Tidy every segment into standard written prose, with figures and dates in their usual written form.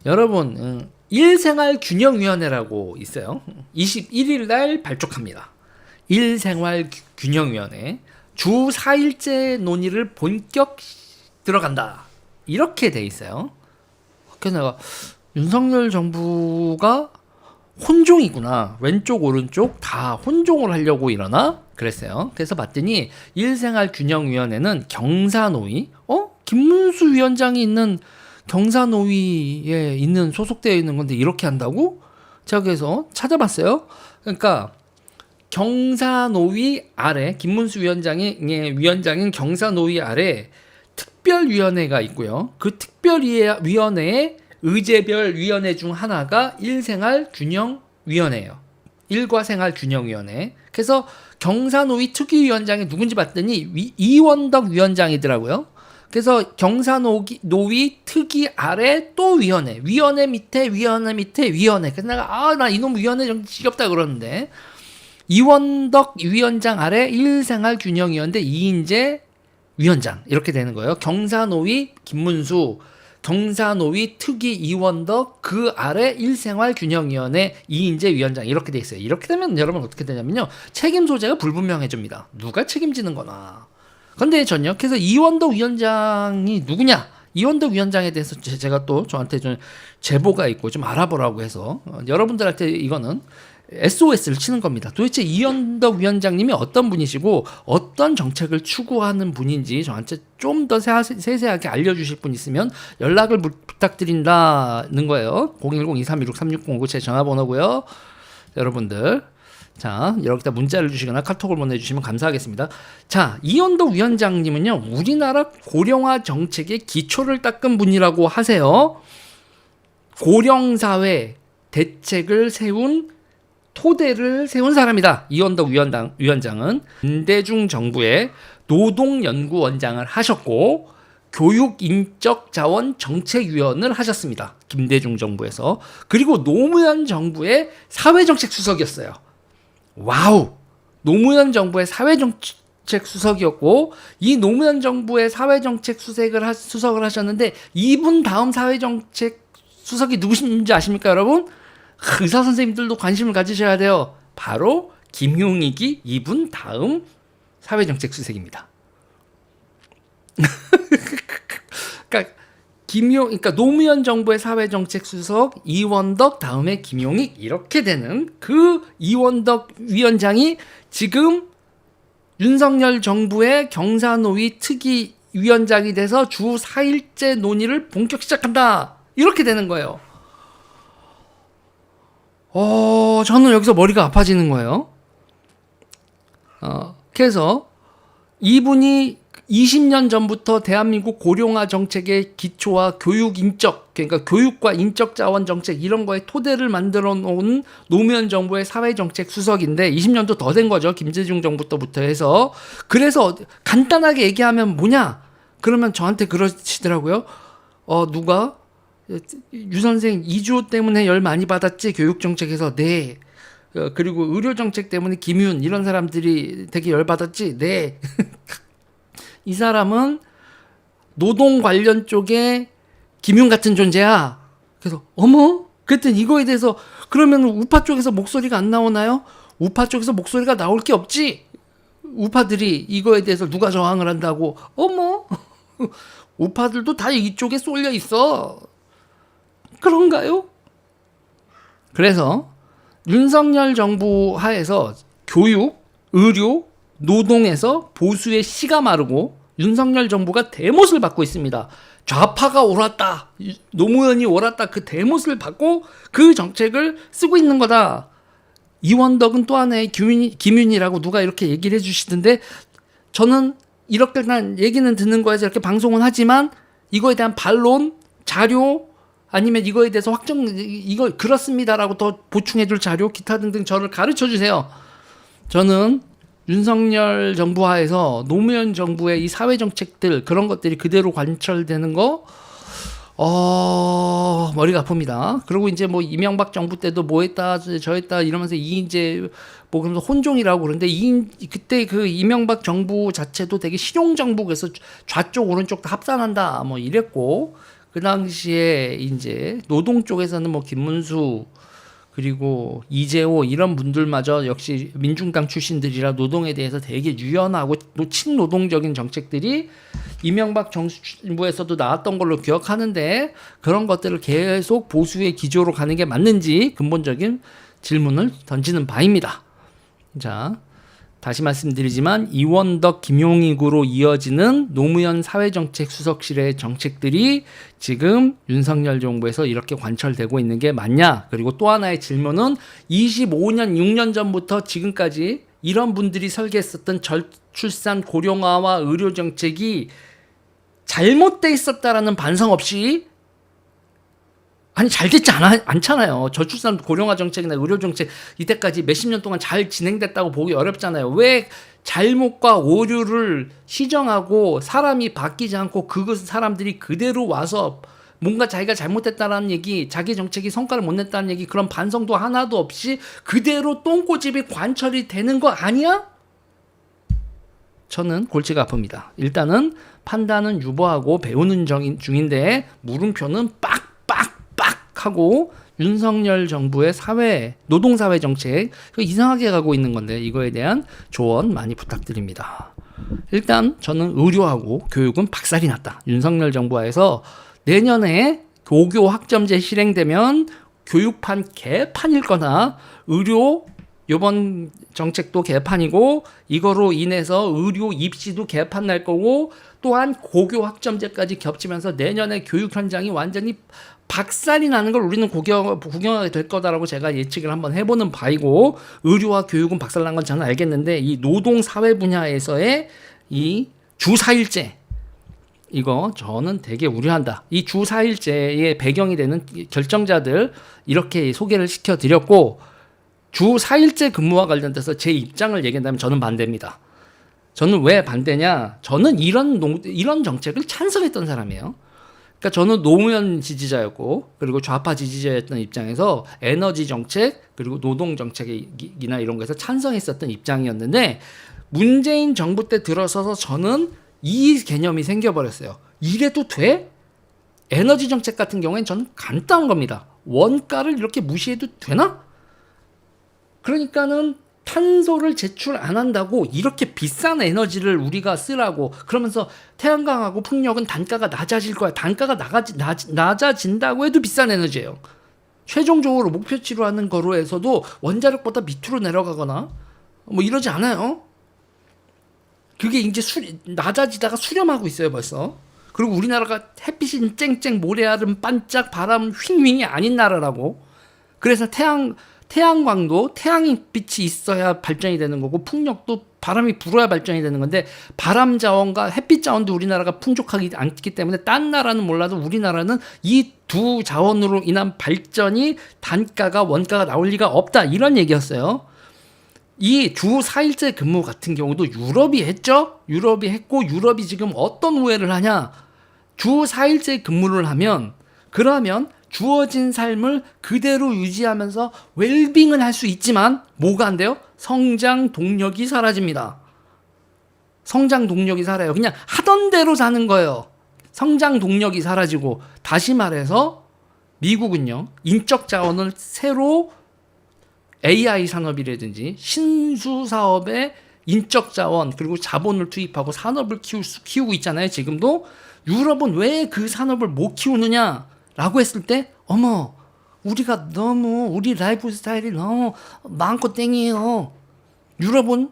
여러분, 일생활균형위원회라고 있어요. 21일 날 발족합니다. 일생활균형위원회. 주 4일째 논의를 본격 들어간다. 이렇게 돼 있어요. 그래서 내가 윤석열 정부가 혼종이구나. 왼쪽 오른쪽 다 혼종을 하려고 이러나? 그랬어요. 그래서 봤더니 일생활균형위원회는 경사노위, 김문수 위원장이 있는 경사노위에 있는 소속되어 있는 건데 이렇게 한다고? 제가 그래서 찾아봤어요. 그러니까 경사노위 아래 김문수 위원장인 경사노위 아래 특별위원회가 있고요. 그 특별위원회의 의제별위원회 중 하나가 일생활균형위원회예요. 일과생활균형위원회. 그래서 경사노위 특위위원장이 누군지 봤더니 이원덕 위원장이더라고요. 그래서 경사노위 특위 아래 또 위원회 밑에 위원회. 그래서 내가 나 이놈 위원회 좀 지겹다 그러는데 이원덕 위원장 아래 일생활균형위원회 이인재 위원장 이렇게 되는 거예요. 경사노위 김문수, 경사노위 특위 이원덕, 그 아래 일생활균형위원회 이인재 위원장 이렇게 돼 있어요. 이렇게 되면 여러분 어떻게 되냐면요, 책임 소재가 불분명해집니다. 누가 책임지는 거나. 근데 전역해서 이원덕 위원장이 누구냐? 이원덕 위원장에 대해서 제가 또 저한테 좀 제보가 있고 좀 알아보라고 해서 여러분들한테 이거는 SOS를 치는 겁니다. 도대체 이원덕 위원장님이 어떤 분이시고 어떤 정책을 추구하는 분인지 저한테 좀 더 세세하게 알려주실 분 있으면 연락을 부탁드린다는 거예요. 010-2316-3609 제 전화번호고요. 여러분들, 자, 여기다 문자를 주시거나 카톡을 보내주시면 감사하겠습니다. 자, 이원덕 위원장님은요, 우리나라 고령화 정책의 기초를 닦은 분이라고 하세요. 고령사회 대책을 토대를 세운 사람이다. 이원덕 위원장은 김대중 정부의 노동연구원장을 하셨고 교육인적자원정책위원을 하셨습니다. 김대중 정부에서. 그리고 노무현 정부의 사회정책 수석이었어요. 와우! 노무현 정부의 사회정책 수석이었고, 이 노무현 정부의 사회정책 수석을 하셨는데, 이분 다음 사회정책 수석이 누구신지 아십니까, 여러분? 의사 선생님들도 관심을 가지셔야 돼요. 바로 김용익이 이분 다음 사회정책 수석입니다. 그러니까 노무현 정부의 사회정책 수석 이원덕 다음에 김용익 이렇게 되는 그 이원덕 위원장이 지금 윤석열 정부의 경사노위 특위 위원장이 돼서 주 4일째 논의를 본격 시작한다. 이렇게 되는 거예요. 저는 여기서 머리가 아파지는 거예요. 그래서 이분이 20년 전부터 대한민국 고령화 정책의 기초와 그러니까 교육과 인적 자원 정책 이런 거에 토대를 만들어 놓은 노무현 정부의 사회정책 수석인데 20년도 더 된 거죠. 김대중 정부 때부터 해서. 그래서 간단하게 얘기하면 뭐냐? 그러면 저한테 그러시더라고요. 누가? 유 선생 2조 때문에 열 많이 받았지 교육정책에서. 네. 그리고 의료정책 때문에 김윤 이런 사람들이 되게 열 받았지. 네. 이 사람은 노동 관련 쪽에 김윤 같은 존재야. 그래서 그랬더니 이거에 대해서 그러면 우파 쪽에서 목소리가 안 나오나요? 우파 쪽에서 목소리가 나올 게 없지. 우파들이 이거에 대해서 누가 저항을 한다고. 우파들도 다 이쪽에 쏠려 있어. 그런가요? 그래서 윤석열 정부 하에서 교육, 의료, 노동에서 보수의 씨가 마르고 윤석열 정부가 대못을 받고 있습니다. 좌파가 옳았다, 노무현이 옳았다, 그 대못을 받고 그 정책을 쓰고 있는 거다. 이원덕은 또 하나의 김윤이라고 누가 이렇게 얘기를 해주시던데, 저는 이렇게 얘기는 듣는 거에서 이렇게 방송은 하지만 이거에 대한 반론, 자료, 아니면 이거에 대해서 이거 그렇습니다라고 더 보충해줄 자료, 기타 등등 저를 가르쳐 주세요. 저는 윤석열 정부 하에서 노무현 정부의 이 사회정책들 그런 것들이 그대로 관철되는 거 머리가 아픕니다. 그리고 이제 뭐 이명박 정부 때도 뭐 했다 저 했다 이러면서 이제 뭐 그러면서 혼종이라고 그러는데 그때 그 이명박 정부 자체도 되게 실용 정부, 그래서 좌쪽 오른쪽 다 합산한다 뭐 이랬고, 그 당시에 이제 노동 쪽에서는 뭐 김문수 그리고 이재호 이런 분들마저 역시 민중당 출신들이라 노동에 대해서 되게 유연하고 친노동적인 정책들이 이명박 정부에서도 나왔던 걸로 기억하는데 그런 것들을 계속 보수의 기조로 가는 게 맞는지 근본적인 질문을 던지는 바입니다. 자, 다시 말씀드리지만 이원덕, 김용익으로 이어지는 노무현 사회정책 수석실의 정책들이 지금 윤석열 정부에서 이렇게 관철되고 있는 게 맞냐? 그리고 또 하나의 질문은 25년, 6년 전부터 지금까지 이런 분들이 설계했었던 저출산 고령화와 의료 정책이 잘못돼 있었다라는 반성 없이 아니 잘 됐지 않잖아요. 저출산 고령화 정책이나 의료 정책 이때까지 몇십 년 동안 잘 진행됐다고 보기 어렵잖아요. 왜 잘못과 오류를 시정하고 사람이 바뀌지 않고 그 사람들이 그대로 와서 뭔가 자기가 잘못했다라는 얘기, 자기 정책이 성과를 못 냈다는 얘기, 그런 반성도 하나도 없이 그대로 똥꼬집이 관철이 되는 거 아니야? 저는 골치가 아픕니다. 일단은 판단은 유보하고 배우는 중인데 물음표는 빡 하고 윤석열 정부의 노동사회 정책 이상하게 가고 있는 건데 이거에 대한 조언 많이 부탁드립니다. 일단 저는 의료하고 교육은 박살이 났다. 윤석열 정부에서 내년에 고교 학점제 실행되면 교육판 개판일 거나 의료 요번 정책도 개판이고 이거로 인해서 의료 입시도 개판 날 거고 또한 고교 학점제까지 겹치면서 내년에 교육 현장이 완전히 박살이 나는 걸 우리는 구경하게 될 거다라고 제가 예측을 한번 해보는 바이고 의료와 교육은 박살난 건 저는 알겠는데 이 노동사회 분야에서의 이 주 4일제 이거 저는 되게 우려한다. 이 주 4일제의 배경이 되는 결정자들 이렇게 소개를 시켜드렸고 주 4일제 근무와 관련돼서 제 입장을 얘기한다면 저는 반대입니다. 저는 왜 반대냐? 저는 이런 정책을 찬성했던 사람이에요. 그러니까 저는 노무현 지지자였고 그리고 좌파 지지자였던 입장에서 에너지 정책 그리고 노동 정책이나 이런 거에서 찬성했었던 입장이었는데 문재인 정부 때 들어서서 저는 이 개념이 생겨버렸어요. 이래도 돼? 에너지 정책 같은 경우에는 저는 간단한 겁니다. 원가를 이렇게 무시해도 되나? 그러니까는 탄소를 제출 안 한다고 이렇게 비싼 에너지를 우리가 쓰라고 그러면서 태양광하고 풍력은 단가가 낮아질 거야. 단가가 낮아진다고 해도 비싼 에너지예요. 최종적으로 목표치로 하는 거로에서도 원자력보다 밑으로 내려가거나 뭐 이러지 않아요. 그게 이제 낮아지다가 수렴하고 있어요 벌써. 그리고 우리나라가 햇빛이 쨍쨍 모래알은 반짝 바람 휘윙이 아닌 나라라고. 그래서 태양광도 태양빛이 있어야 발전이 되는 거고 풍력도 바람이 불어야 발전이 되는 건데 바람 자원과 햇빛 자원도 우리나라가 풍족하지 않기 때문에 딴 나라는 몰라도 우리나라는 이 두 자원으로 인한 발전이 단가가 원가가 나올 리가 없다 이런 얘기였어요. 이 주 4일제 근무 같은 경우도 유럽이 했죠. 유럽이 했고 유럽이 지금 어떤 우회를 하냐. 주 4일제 근무를 하면 그러면 주어진 삶을 그대로 유지하면서 웰빙은 할 수 있지만 뭐가 안 돼요? 성장 동력이 사라집니다. 성장 동력이 사라요. 그냥 하던 대로 사는 거예요. 성장 동력이 사라지고 다시 말해서 미국은요. 인적 자원을 새로 AI 산업이라든지 신수 사업에 인적 자원 그리고 자본을 투입하고 산업을 키우고 있잖아요. 지금도 유럽은 왜 그 산업을 못 키우느냐? 라고 했을 때 어머 우리가 너무 우리 라이프 스타일이 너무 많고 땡이에요. 유럽은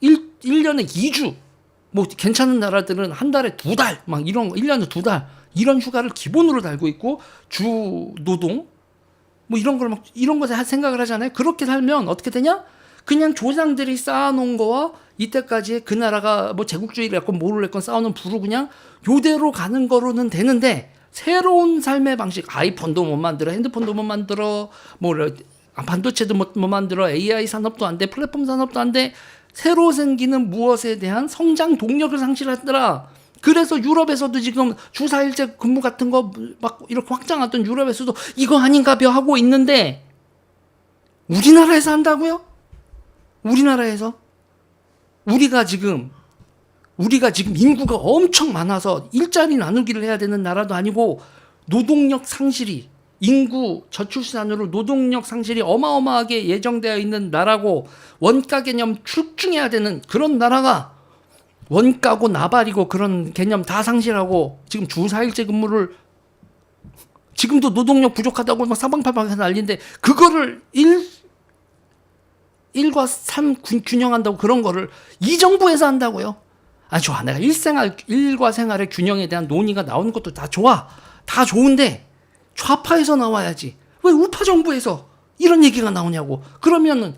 1년에 2주 뭐 괜찮은 나라들은 한 달에 2달 막 이런 1년에 2달 이런 휴가를 기본으로 달고 있고 주 노동 뭐 이런 걸 막 이런 거 생각을 하잖아요. 그렇게 살면 어떻게 되냐? 그냥 조상들이 쌓아놓은 거와 이때까지 그 나라가 뭐 제국주의를 했건 뭐를 했건 쌓아놓은 부로 그냥 요대로 가는 거로는 되는데 새로운 삶의 방식, 아이폰도 못 만들어, 핸드폰도 못 만들어, 뭐 반도체도 못 만들어, AI 산업도 안 돼, 플랫폼 산업도 안 돼. 새로 생기는 무엇에 대한 성장 동력을 상실하더라. 그래서 유럽에서도 지금 주 4일제 근무 같은 거 막 이렇게 확장하던 유럽에서도 이거 아닌가벼 하고 있는데 우리나라에서 한다고요? 우리나라에서? 우리가 지금 인구가 엄청 많아서 일자리 나누기를 해야 되는 나라도 아니고 노동력 상실이 인구 저출산으로 노동력 상실이 어마어마하게 예정되어 있는 나라고 원가 개념 출중해야 되는 그런 나라가 원가고 나발이고 그런 개념 다 상실하고 지금 주 4일제 근무를 지금도 노동력 부족하다고 막 사방팔방에서 난리인데 그거를 1과 3 균형한다고 그런 거를 이 정부에서 한다고요? 아 좋아. 내가 일과 생활의 균형에 대한 논의가 나오는 것도 다 좋아. 다 좋은데 좌파에서 나와야지. 왜 우파 정부에서 이런 얘기가 나오냐고. 그러면은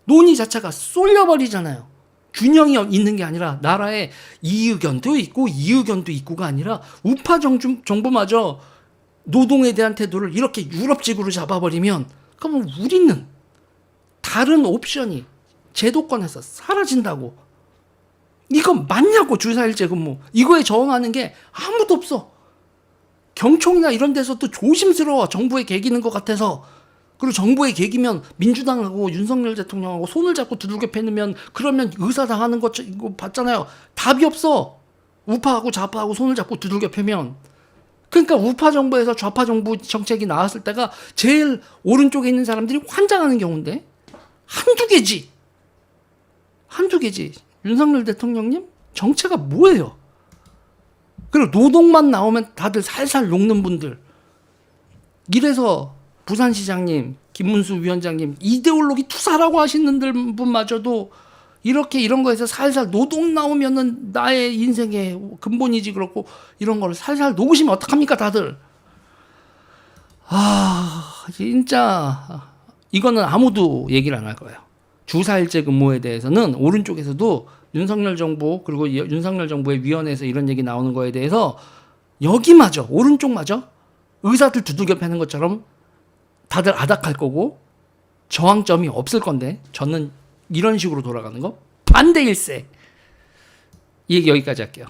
논의 자체가 쏠려버리잖아요. 균형이 있는 게 아니라 나라에 이 의견도 있고 이 의견도 있고가 아니라 우파 정부마저 노동에 대한 태도를 이렇게 유럽식으로 잡아버리면 그러면 우리는 다른 옵션이 제도권에서 사라진다고. 이거 맞냐고. 주 4일제 근무 이거에 저항하는 게 아무도 없어. 경총이나 이런 데서도 조심스러워. 정부에 개기는 것 같아서. 그리고 정부에 개기면 민주당하고 윤석열 대통령하고 손을 잡고 두들겨 패면 그러면 의사당하는 거 이거 봤잖아요. 답이 없어. 우파하고 좌파하고 손을 잡고 두들겨 패면. 그러니까 우파 정부에서 좌파 정부 정책이 나왔을 때가 제일 오른쪽에 있는 사람들이 환장하는 경우인데 한두 개지. 윤석열 대통령님 정체가 뭐예요? 그리고 노동만 나오면 다들 살살 녹는 분들. 이래서 부산시장님, 김문수 위원장님 이데올로기 투사라고 하시는 분마저도 이렇게 이런 거에서 살살 노동 나오면은 나의 인생의 근본이지 그렇고 이런 거를 살살 녹으시면 어떡합니까 다들. 진짜 이거는 아무도 얘기를 안 할 거예요. 주 4일제 근무에 대해서는 오른쪽에서도 윤석열 정부 그리고 윤석열 정부의 위원회에서 이런 얘기 나오는 거에 대해서 여기마저 오른쪽마저 의사들 두들겨 패는 것처럼 다들 아닥할 거고 저항점이 없을 건데 저는 이런 식으로 돌아가는 거 반대일세. 이 얘기 여기까지 할게요.